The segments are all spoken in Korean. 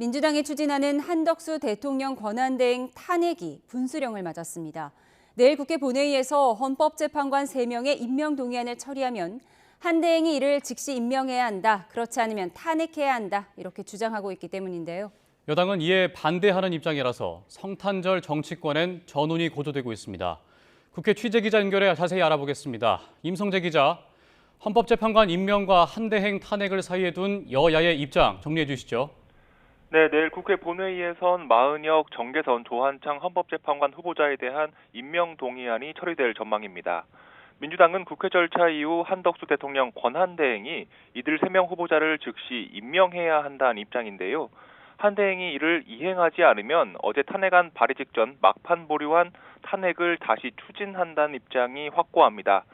민주당이 추진하는 한덕수 대통령 권한대행 탄핵이 분수령을 맞았습니다. 내일 국회 본회의에서 헌법재판관 3명의 임명 동의안을 처리하면 한 대행이 이를 즉시 임명해야 한다, 그렇지 않으면 탄핵해야 한다, 이렇게 주장하고 있기 때문인데요. 여당은 이에 반대하는 입장이라서 성탄절 정치권엔 전운이 고조되고 있습니다. 국회 취재기자 연결해 자세히 알아보겠습니다. 임성재 기자, 헌법재판관 임명과 한 대행 탄핵을 사이에 둔 여야의 입장 정리해 주시죠. 네, 내일 국회 본회의에선 마은혁, 정계선, 조한창 헌법재판관 후보자에 대한 임명 동의안이 처리될 전망입니다. 민주당은 국회 절차 이후 한덕수 대통령 권한대행이 이들 3명 후보자를 즉시 임명해야 한다는 입장인데요. 한대행이 이를 이행하지 않으면 어제 탄핵안 발의 직전 막판 보류한 탄핵을 다시 추진한다는 입장이 확고합니다.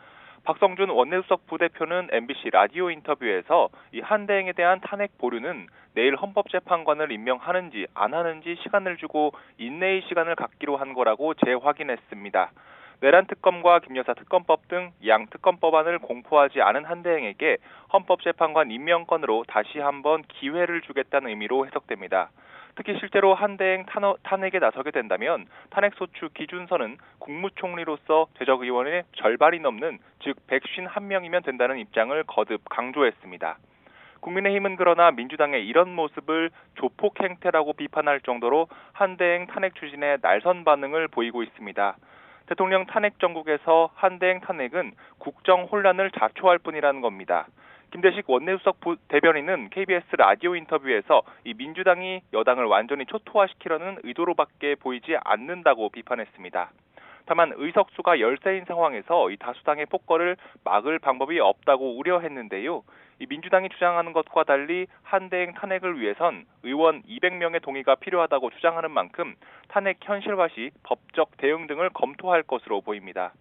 박성준 원내수석 부대표는 MBC 라디오 인터뷰에서 이 한대행에 대한 탄핵 보류는 내일 헌법재판관을 임명하는지 안 하는지 시간을 주고 인내의 시간을 갖기로 한 거라고 재확인했습니다. 내란 특검과 김여사 특검법 등 양 특검법안을 공포하지 않은 한대행에게 헌법재판관 임명권으로 다시 한번 기회를 주겠다는 의미로 해석됩니다. 특히 실제로 한대행 탄핵에 나서게 된다면 탄핵소추 기준선은 국무총리로서 제적의원의 절반이 넘는 즉 151명이면 된다는 입장을 거듭 강조했습니다. 국민의힘은 그러나 민주당의 이런 모습을 조폭 행태라고 비판할 정도로 한대행 탄핵 추진에 날선 반응을 보이고 있습니다. 대통령 탄핵 정국에서 한대행 탄핵은 국정 혼란을 자초할 뿐이라는 겁니다. 김대식 원내수석 대변인은 KBS 라디오 인터뷰에서 이 민주당이 여당을 완전히 초토화시키려는 의도로밖에 보이지 않는다고 비판했습니다. 다만 의석수가 13인 상황에서 이 다수당의 폭거를 막을 방법이 없다고 우려했는데요. 이 민주당이 주장하는 것과 달리 한대행 탄핵을 위해선 의원 200명의 동의가 필요하다고 주장하는 만큼 탄핵 현실화 시 법적 대응 등을 검토할 것으로 보입니다.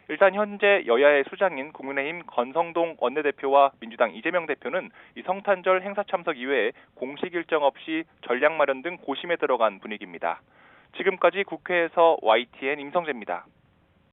일단 현재 여야의 수장인 국민의힘 권성동 원내대표와 민주당 이재명 대표는 이 성탄절 행사 참석 이외에 공식 일정 없이 전략 마련 등 고심에 들어간 분위기입니다. 지금까지 국회에서 YTN 임성재입니다.